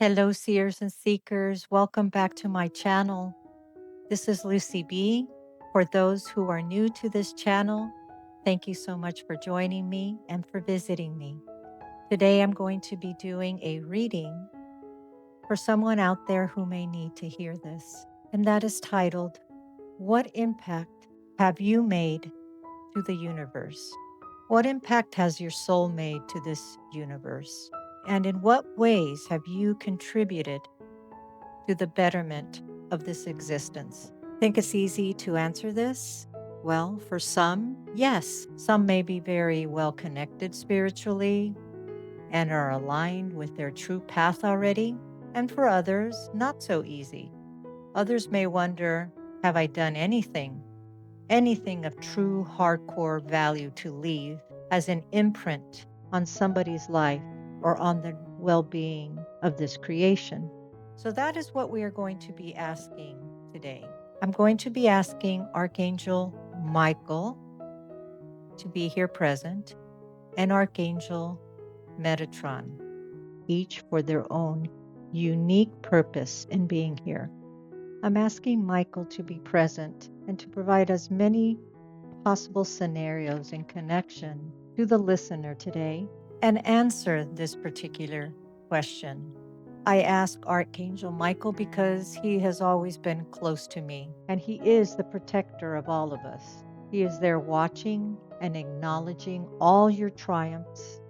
Hello, Seers and Seekers. Welcome back to my channel. This is Lucy B. For those who are new to this channel, thank you so much for joining me and for visiting me. Today, I'm going to be doing a reading for someone out there who may need to hear this, and that is titled, What Impact Have You Made to the Universe? What impact has your soul made to this universe? And in what ways have you contributed to the betterment of this existence? Think it's easy to answer this? Well, for some, yes. Some may be very well connected spiritually and are aligned with their true path already. And for others, not so easy. Others may wonder, have I done anything of true hardcore value to leave as an imprint on somebody's life or on the well-being of this creation? So that is what we are going to be asking today. I'm going to be asking Archangel Michael to be here present and Archangel Metatron, each for their own unique purpose in being here. I'm asking Michael to be present and to provide as many possible scenarios in connection to the listener today and answer this particular question. I ask Archangel Michael because he has always been close to me, and he is the protector of all of us. He is there watching and acknowledging all your triumphs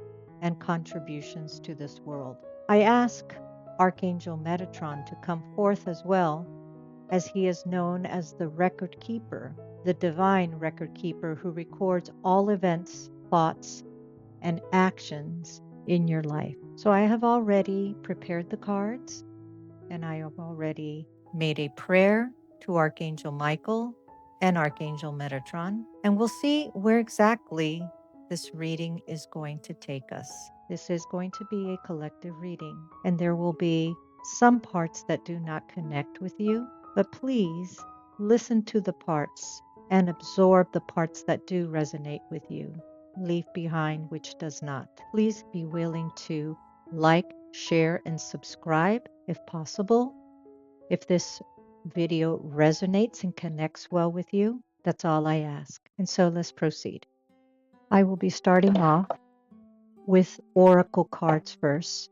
and contributions to this world. I ask Archangel Metatron to come forth as well, as he is known as the record keeper, the divine record keeper who records all events, thoughts, and actions in your life. So I have already prepared the cards, and I have already made a prayer to Archangel Michael and Archangel Metatron, and we'll see where exactly this reading is going to take us. This is going to be a collective reading, and there will be some parts that do not connect with you, but please listen to the parts and absorb the parts that do resonate with you. Leave behind which does not. Please be willing to like, share, and subscribe if possible. If this video resonates and connects well with you, that's all I ask. And so let's proceed. I will be starting off with oracle cards first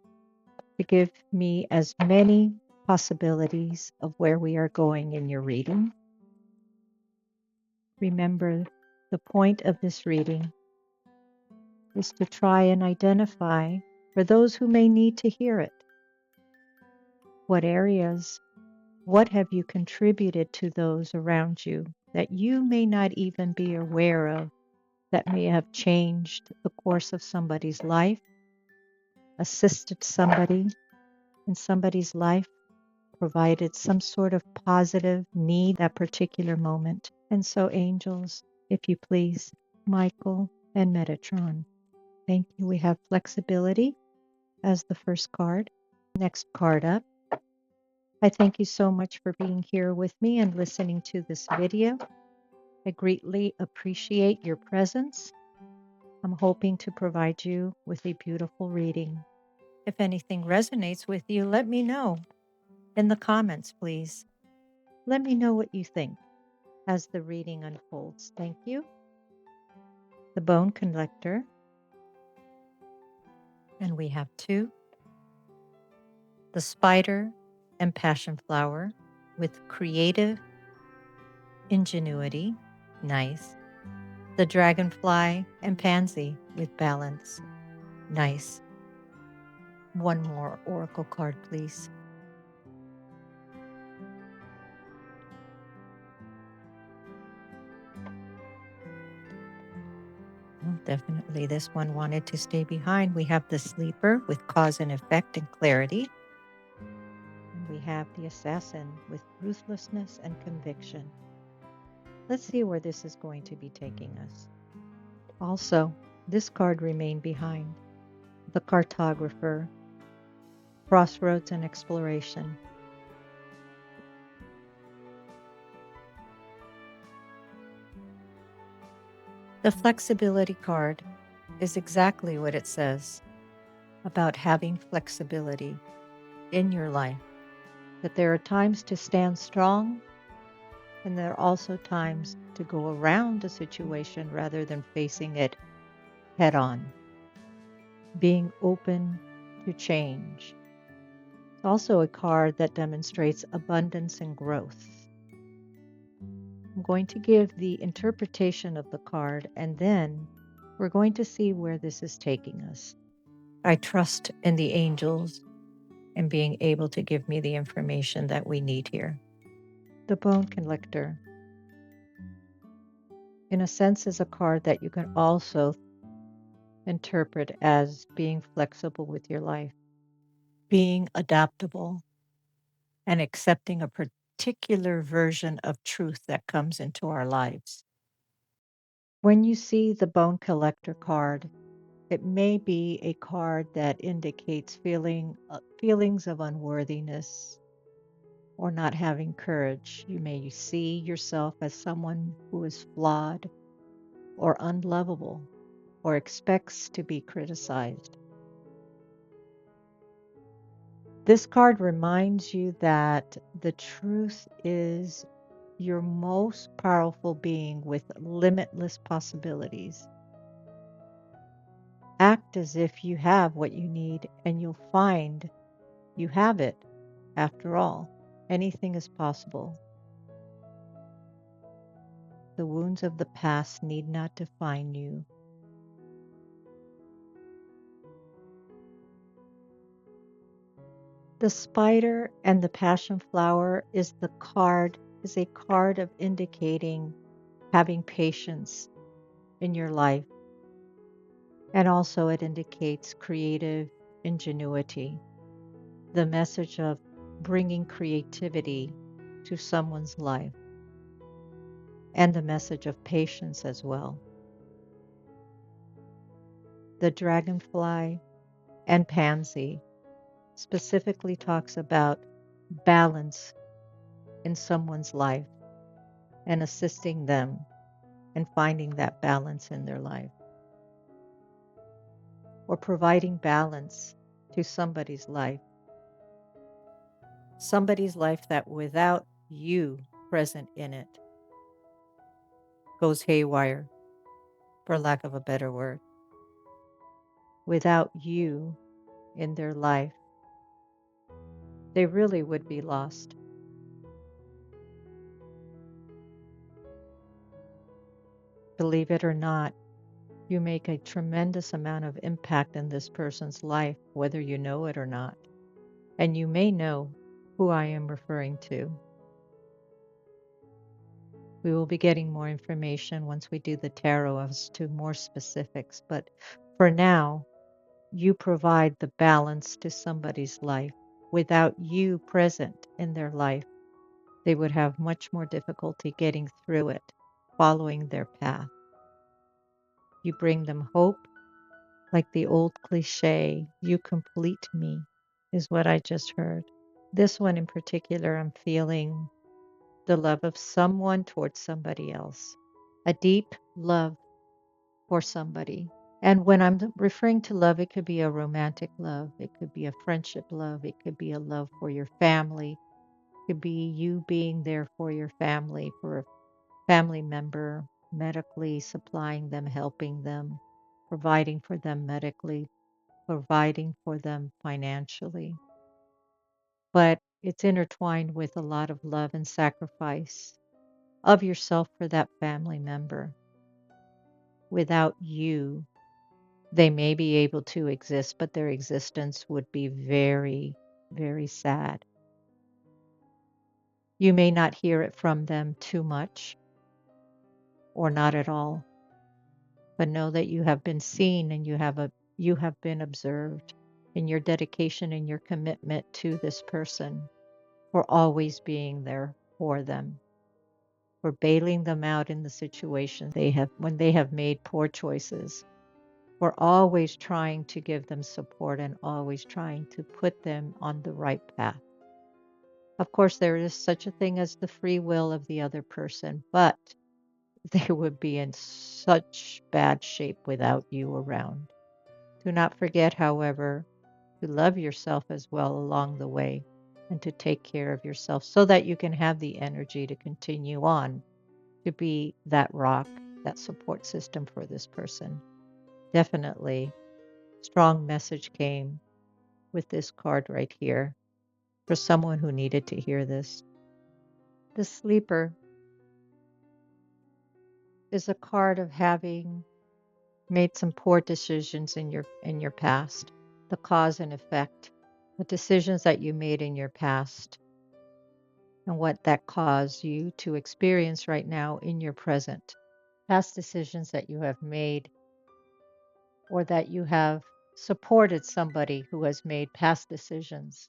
to give me as many possibilities of where we are going in your reading. Remember, the point of this reading is to try and identify, for those who may need to hear it, what areas, what have you contributed to those around you that you may not even be aware of, that may have changed the course of somebody's life, assisted somebody in somebody's life, provided some sort of positive need that particular moment. And so, angels, if you please, Michael and Metatron, thank you. We have flexibility as the first card. Next card up. I thank you so much for being here with me and listening to this video. I greatly appreciate your presence. I'm hoping to provide you with a beautiful reading. If anything resonates with you, let me know in the comments, please. Let me know what you think as the reading unfolds. Thank you. The Bone Collector. And we have two. The Spider and Passion Flower with creative ingenuity. Nice. The Dragonfly and Pansy with balance. Nice. One more oracle card, please. Well, definitely this one wanted to stay behind. We have the Sleeper with cause and effect and clarity. And we have the Assassin with ruthlessness and conviction. Let's see where this is going to be taking us. Also, this card remained behind. The Cartographer, crossroads and exploration. The flexibility card is exactly what it says about having flexibility. in your life. That there are times to stand strong, and there are also times to go around a situation rather than facing it head on. Being open to change. It's also a card that demonstrates abundance and growth. I'm going to give the interpretation of the card, and then we're going to see where this is taking us. I trust in the angels and being able to give me the information that we need here. The Bone Collector, in a sense, is a card that you can also interpret as being flexible with your life, being adaptable, and accepting a particular version of truth that comes into our lives. When you see the Bone Collector card, it may be a card that indicates feelings of unworthiness or not having courage. You may see yourself as someone who is flawed or unlovable or expects to be criticized. This card reminds you that the truth is your most powerful being with limitless possibilities. Act as if you have what you need, and you'll find you have it. After all, anything is possible. The wounds of the past need not define you. The spider and the passion flower is a card of indicating having patience in your life. And also it indicates creative ingenuity, the message of bringing creativity to someone's life, and the message of patience as well. The dragonfly and pansy specifically talks about balance in someone's life and assisting them in finding that balance in their life, or providing balance to somebody's life that without you present in it goes haywire, for lack of a better word. Without you in their life, they really would be lost. Believe it or not, you make a tremendous amount of impact in this person's life, whether you know it or not. And you may know who I am referring to. We will be getting more information once we do the tarot as to more specifics. But for now, you provide the balance to somebody's life. Without you present in their life, they would have much more difficulty getting through it, following their path. You bring them hope, like the old cliche, you complete me, is what I just heard. This one in particular, I'm feeling the love of someone towards somebody else, a deep love for somebody. And when I'm referring to love, it could be a romantic love, it could be a friendship love, it could be a love for your family, it could be you being there for your family, for a family member, medically supplying them, helping them, providing for them medically, providing for them financially. But it's intertwined with a lot of love and sacrifice of yourself for that family member. Without you, they may be able to exist, but their existence would be very, very sad. You may not hear it from them too much or not at all, but know that you have been seen and you have been observed in your dedication and your commitment to this person, for always being there for them, for bailing them out in the situation they have when they have made poor choices. We're always trying to give them support and always trying to put them on the right path. Of course, there is such a thing as the free will of the other person, but they would be in such bad shape without you around. Do not forget, however, to love yourself as well along the way, and to take care of yourself so that you can have the energy to continue on to be that rock, that support system for this person. Definitely strong message came with this card right here for someone who needed to hear this. The sleeper is a card of having made some poor decisions in your past, the cause and effect, the decisions that you made in your past and what that caused you to experience right now in your present. Past decisions that you have made or that you have supported somebody who has made past decisions,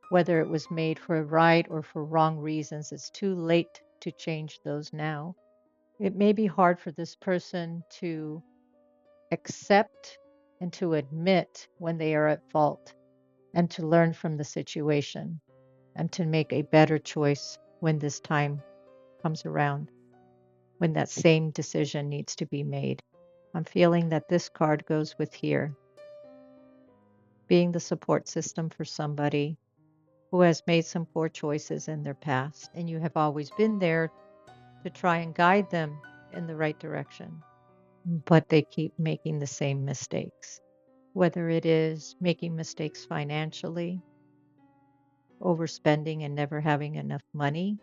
whether it was made for right or for wrong reasons. It's too late to change those now. It may be hard for this person to accept and to admit when they are at fault and to learn from the situation and to make a better choice when this time comes around, when that same decision needs to be made. I'm feeling that this card goes with here, being the support system for somebody who has made some poor choices in their past, and you have always been there to try and guide them in the right direction, but they keep making the same mistakes. Whether it is making mistakes financially, overspending and never having enough money,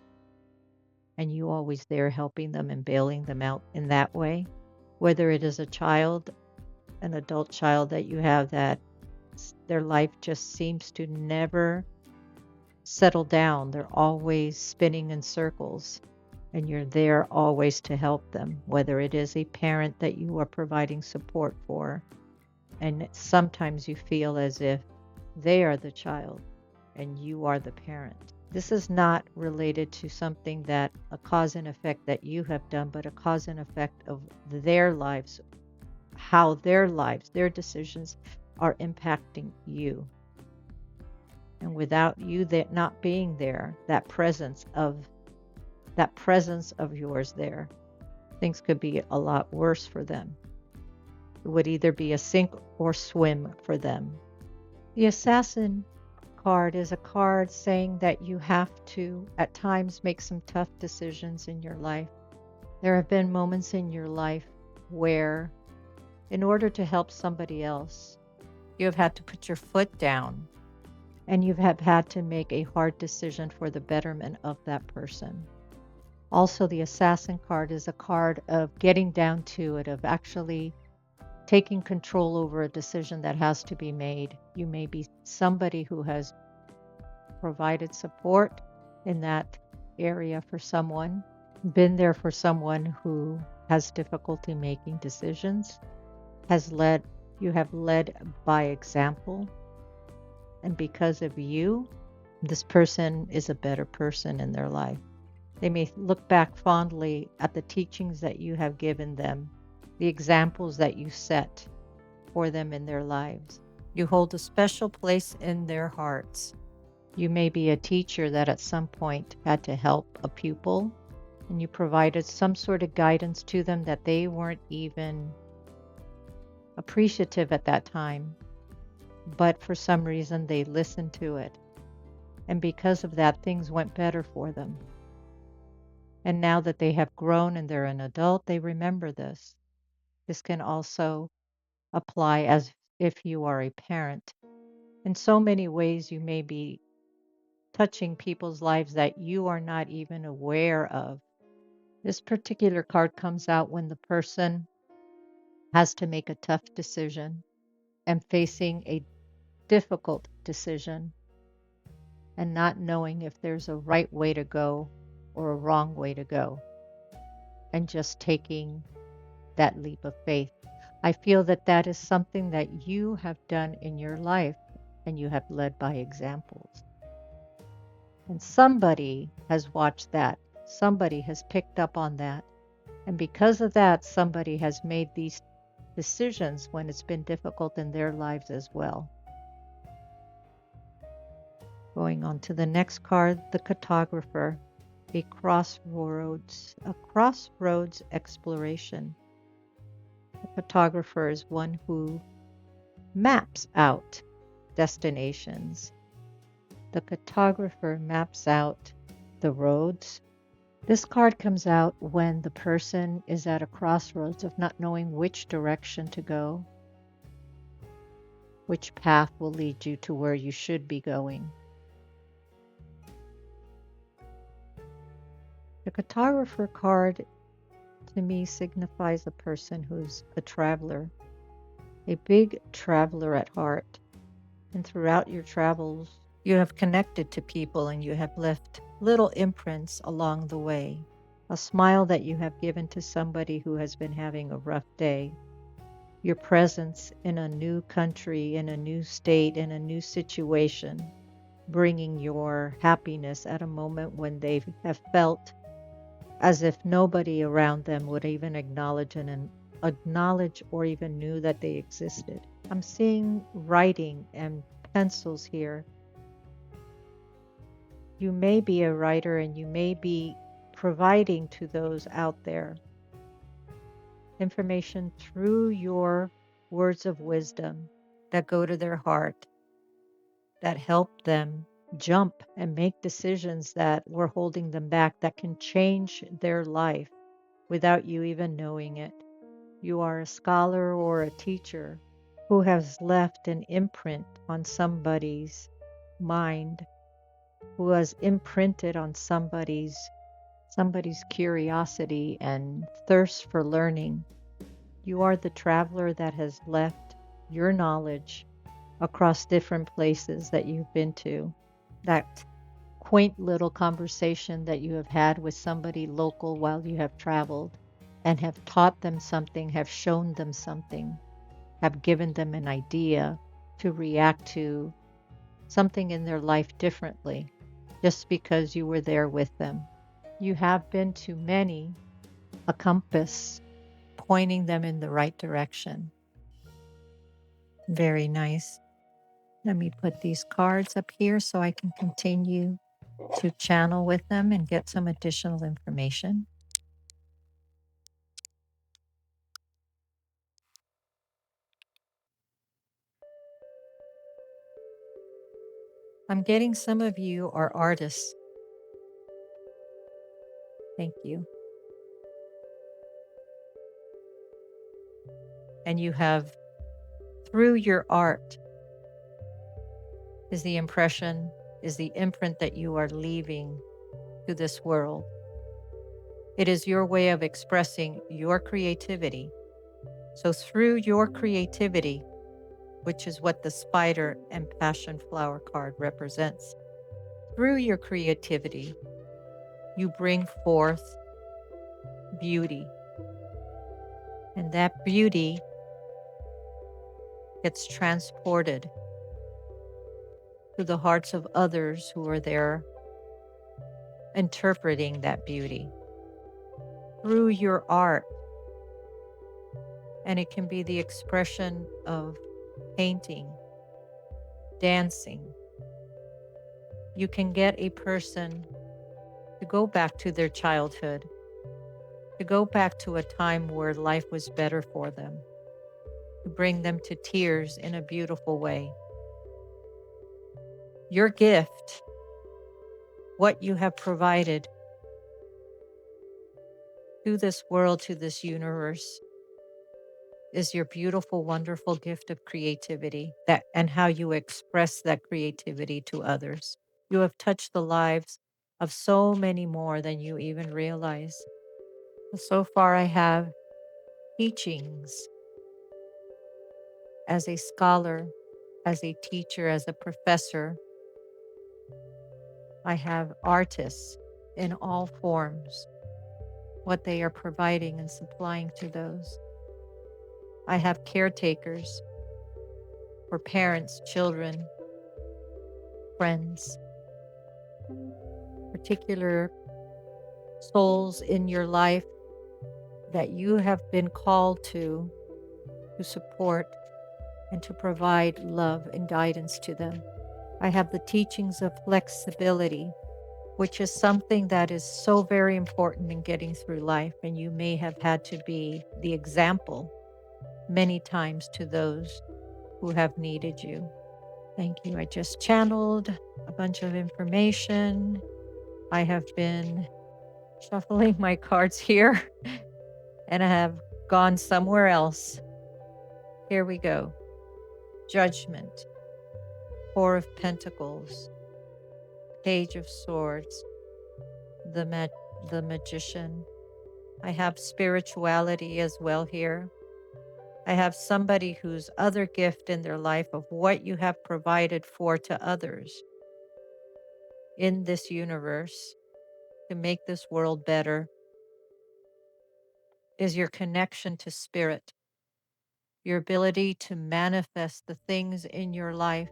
and you always there helping them and bailing them out in that way. Whether it is a child, an adult child that you have that their life just seems to never settle down. They're always spinning in circles, and you're there always to help them. Whether it is a parent that you are providing support for, and sometimes you feel as if they are the child and you are the parent. This is not related to something that a cause and effect that you have done, but a cause and effect of their lives, how their lives, their decisions are impacting you. And without you that not being there, that presence of yours there, things could be a lot worse for them. It would either be a sink or swim for them. The Assassin card is a card saying that you have to, at times, make some tough decisions in your life. There have been moments in your life where, in order to help somebody else, you have had to put your foot down and you have had to make a hard decision for the betterment of that person. Also, the Assassin card is a card of getting down to it, of actually taking control over a decision that has to be made. You may be somebody who has provided support in that area for someone, been there for someone who has difficulty making decisions, you have led by example. And because of you, this person is a better person in their life. They may look back fondly at the teachings that you have given them, the examples that you set for them in their lives. You hold a special place in their hearts. You may be a teacher that at some point had to help a pupil, and you provided some sort of guidance to them that they weren't even appreciative at that time, but for some reason they listened to it. And because of that, things went better for them. And now that they have grown and they're an adult, they remember this. This can also apply as if you are a parent. In so many ways, you may be touching people's lives that you are not even aware of. This particular card comes out when the person has to make a tough decision and facing a difficult decision and not knowing if there's a right way to go or a wrong way to go, and just taking that leap of faith. I feel that that is something that you have done in your life and you have led by examples. And somebody has watched that. Somebody has picked up on that. And because of that, somebody has made these decisions when it's been difficult in their lives as well. Going on to the next card, the cartographer, a crossroads exploration. The cartographer is one who maps out destinations. The cartographer maps out the roads. This card comes out when the person is at a crossroads of not knowing which direction to go, which path will lead you to where you should be going. The cartographer card to me signifies a person who's a traveler, a big traveler at heart. And throughout your travels, you have connected to people and you have left little imprints along the way. A smile that you have given to somebody who has been having a rough day. Your presence in a new country, in a new state, in a new situation, bringing your happiness at a moment when they have felt as if nobody around them would even acknowledge or even knew that they existed. I'm seeing writing and pencils here. You may be a writer and you may be providing to those out there information through your words of wisdom that go to their heart, that help them jump and make decisions that were holding them back, that can change their life without you even knowing it. You are a scholar or a teacher who has left an imprint on somebody's mind, who has imprinted on somebody's curiosity and thirst for learning. You are the traveler that has left your knowledge across different places that you've been to. That quaint little conversation that you have had with somebody local while you have traveled and have taught them something, have shown them something, have given them an idea to react to something in their life differently just because you were there with them. You have been to many a compass, pointing them in the right direction. Very nice. Let me put these cards up here so I can continue to channel with them and get some additional information. I'm getting some of you are artists. Thank you. And you have, through your art, is the impression, is the imprint that you are leaving to this world. It is your way of expressing your creativity. So through your creativity, which is what the spider and passion flower card represents, through your creativity, you bring forth beauty. And that beauty gets transported to the hearts of others who are there interpreting that beauty through your art. And it can be the expression of painting, dancing. You can get a person to go back to their childhood, to go back to a time where life was better for them, to bring them to tears in a beautiful way. Your gift, what you have provided to this world, to this universe, is your beautiful, wonderful gift of creativity, that and how you express that creativity to others. You have touched the lives of so many more than you even realize. So far, I have teachings as a scholar, as a teacher, as a professor. I have artists in all forms, what they are providing and supplying to those. I have caretakers for parents, children, friends, particular souls in your life that you have been called to support and to provide love and guidance to them. I have the teachings of flexibility, which is something that is so very important in getting through life. And you may have had to be the example many times to those who have needed you. Thank you. I just channeled a bunch of information. I have been shuffling my cards here and I have gone somewhere else. Here we go. Judgment, Four of Pentacles, Page of Swords, the Magician. I have spirituality as well here. I have somebody whose other gift in their life of what you have provided for to others in this universe to make this world better is your connection to spirit, your ability to manifest the things in your life,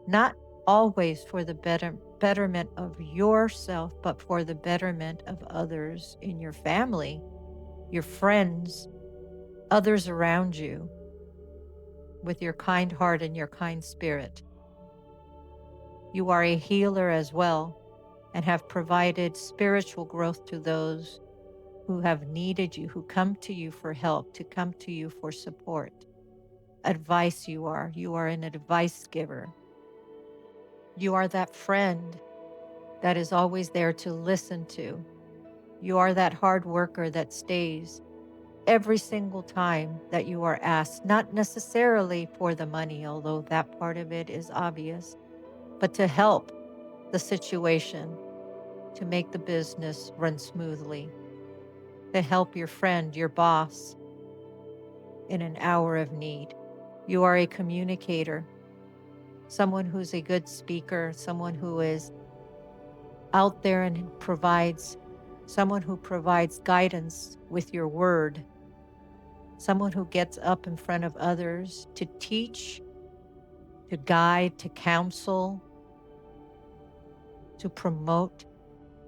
not always for the betterment of yourself, but for the betterment of others in your family, your friends, others around you, with your kind heart and your kind spirit. You are a healer as well and have provided spiritual growth to those who have needed you, who come to you for help, to come to you for support. Advice you are an advice giver. You are that friend that is always there to listen to. You are that hard worker that stays every single time that you are asked, not necessarily for the money, although that part of it is obvious, but to help the situation, to make the business run smoothly, to help your friend, your boss in an hour of need. You are a communicator, someone who's a good speaker, someone who is out there and provides, someone who provides guidance with your word, someone who gets up in front of others to teach, to guide, to counsel, to promote.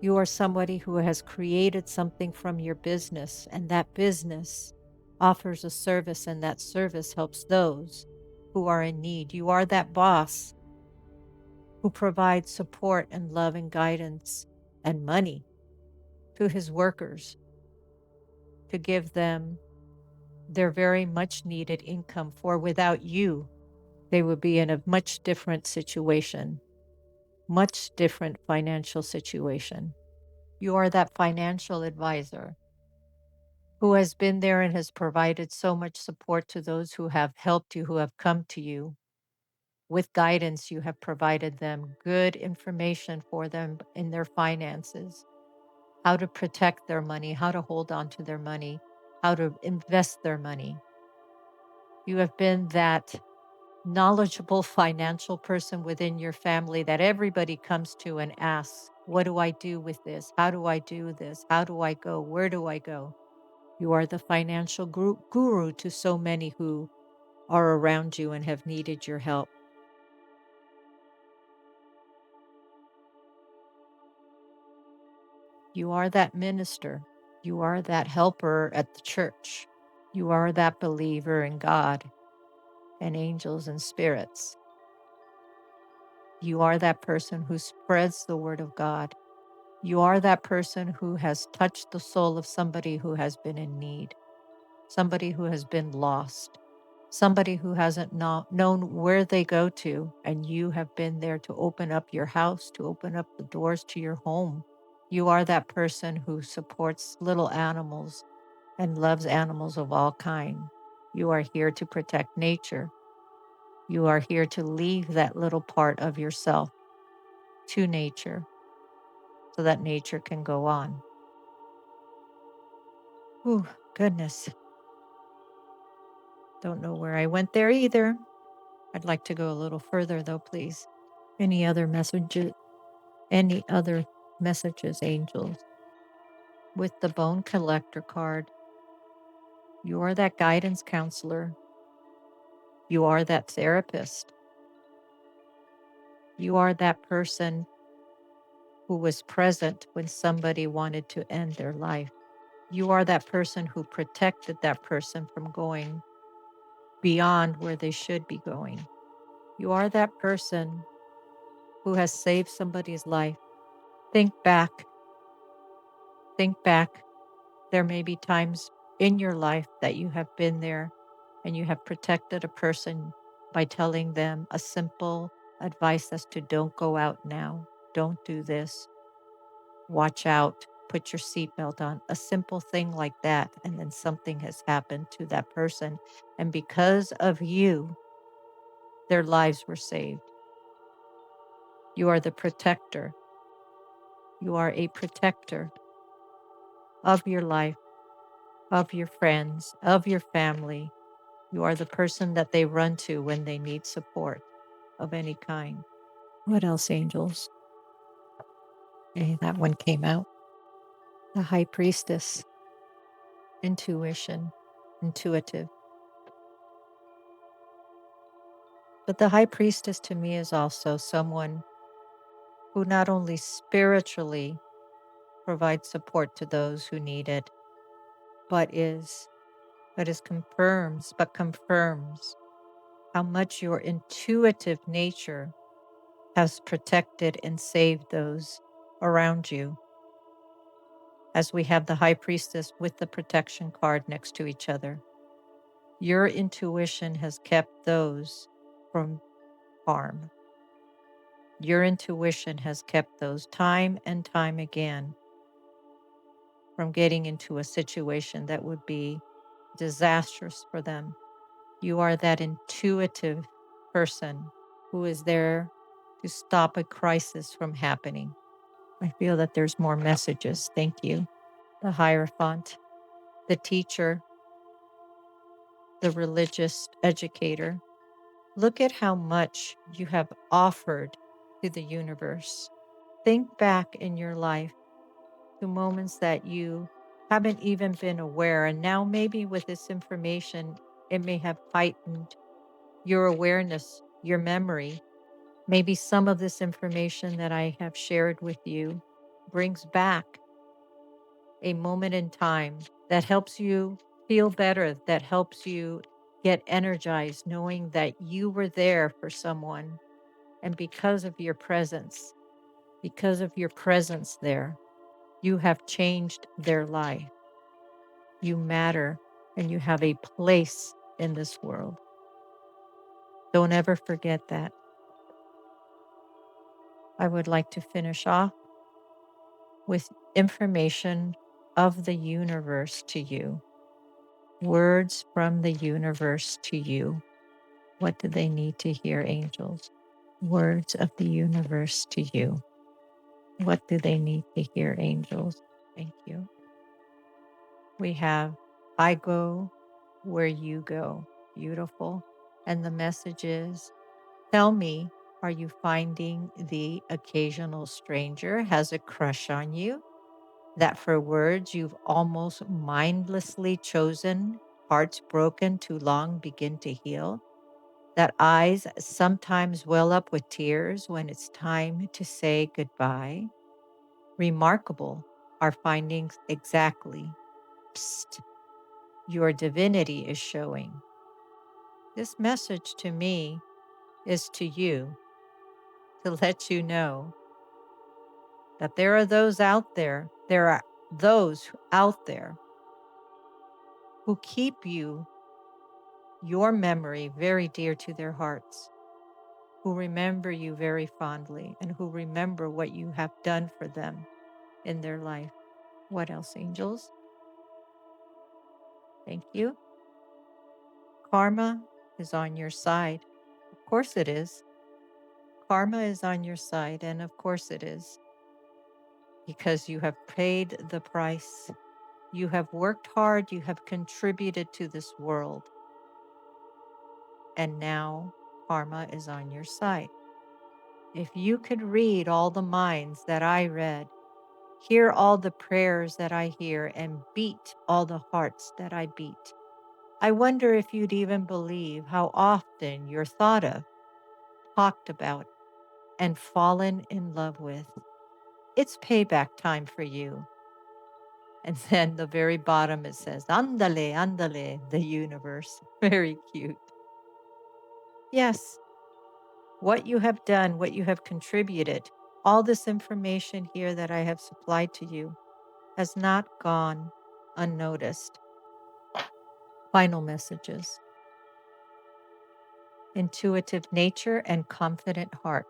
You are somebody who has created something from your business, and that business offers a service, and that service helps those who are in need. You are that boss who provides support and love and guidance and money to his workers to give them their very much needed income, for without you, they would be in a much different situation, much different financial situation. You are that financial advisor who has been there and has provided so much support to those who have helped you, who have come to you. With guidance, you have provided them good information for them in their finances, how to protect their money, how to hold on to their money, how to invest their money. You have been that knowledgeable financial person within your family that everybody comes to and asks, what do I do with this? How do I do this? How do I go? Where do I go? You are the financial guru to so many who are around you and have needed your help. You are that minister. You are that helper at the church. You are that believer in God and angels and spirits. You are that person who spreads the word of God. You are that person who has touched the soul of somebody who has been in need, somebody who has been lost, somebody who hasn't known where they go to, and you have been there to open up your house, to open up the doors to your home. You are that person who supports little animals and loves animals of all kind. You are here to protect nature. You are here to leave that little part of yourself to nature so that nature can go on. Oh, goodness. Don't know where I went there either. I'd like to go a little further though, please. Any other messages? Any other messages, angels? With the Bone Collector card, you are that guidance counselor. You are that therapist. You are that person who was present when somebody wanted to end their life. You are that person who protected that person from going beyond where they should be going. You are that person who has saved somebody's life. Think back. Think back. There may be times in your life that you have been there and you have protected a person by telling them a simple advice as to don't go out now, don't do this, watch out, put your seatbelt on, a simple thing like that. And then something has happened to that person. And because of you, their lives were saved. You are the protector. You are a protector of your life, of your friends, of your family. You are the person that they run to when they need support of any kind. What else, angels? Hey, that one came out. The high priestess, intuition, intuitive. But the high priestess to me is also someone who not only spiritually provides support to those who need it, but is confirms how much your intuitive nature has protected and saved those around you. As we have the high priestess with the protection card next to each other, your intuition has kept those from harm. Your intuition has kept those time and time again from getting into a situation that would be disastrous for them. You are that intuitive person who is there to stop a crisis from happening. I feel that there's more messages. Thank you. The Hierophant, the teacher, the religious educator. Look at how much you have offered to the universe. Think back in your life to moments that you haven't even been aware. And now, maybe with this information, it may have heightened your awareness, your memory. Maybe some of this information that I have shared with you brings back a moment in time that helps you feel better, that helps you get energized, knowing that you were there for someone. And because of your presence, there, you have changed their life. You matter and you have a place in this world. Don't ever forget that. I would like to finish off with information of the universe to you. Words from the universe to you. What do they need to hear, angels? Words of the universe to you. What do they need to hear, angels? Thank you. We have, I go where you go. Beautiful. And the message is, tell me, are you finding the occasional stranger has a crush on you? That for words you've almost mindlessly chosen, hearts broken too long begin to heal? That eyes sometimes well up with tears when it's time to say goodbye? Remarkable are findings exactly. Psst, your divinity is showing. This message to me is to you to let you know that there are those out there, who keep your memory very dear to their hearts, who remember you very fondly, and who remember what you have done for them in their life. What else, angels? Thank you. Karma is on your side. Of course it is. Karma is on your side, and of course it is, because you have paid the price. You have worked hard, you have contributed to this world, and now karma is on your side. If you could read all the minds that I read, hear all the prayers that I hear, and beat all the hearts that I beat, I wonder if you'd even believe how often you're thought of, talked about, and fallen in love with. It's payback time for you. And then the very bottom it says, Andale, andale, the universe. Very cute. Yes, what you have done, what you have contributed, all this information here that I have supplied to you has not gone unnoticed. Final messages. intuitive nature, and confident heart.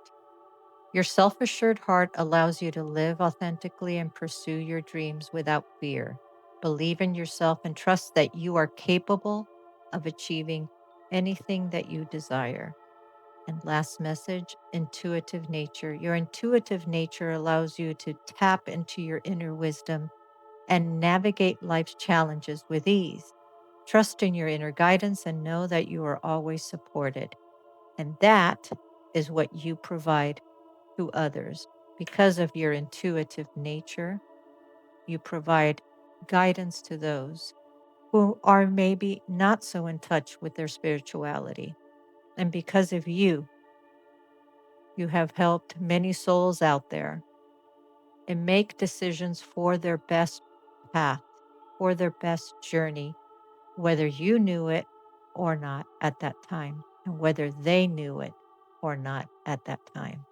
Your self assured heart allows you to live authentically and pursue your dreams without fear. Believe in yourself and trust that you are capable of achieving anything that you desire. And last message, intuitive nature. Your intuitive nature allows you to tap into your inner wisdom and navigate life's challenges with ease. Trust in your inner guidance and know that you are always supported. And that is what you provide to others. Because of your intuitive nature, you provide guidance to those who are maybe not so in touch with their spirituality. And because of you, you have helped many souls out there and make decisions for their best path, for their best journey, whether you knew it or not at that time, and whether they knew it or not at that time.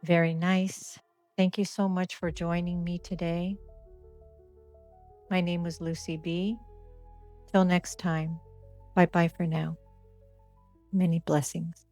Very nice. Thank you so much for joining me today. My name was Lucy B. Till next time, bye bye for now. Many blessings.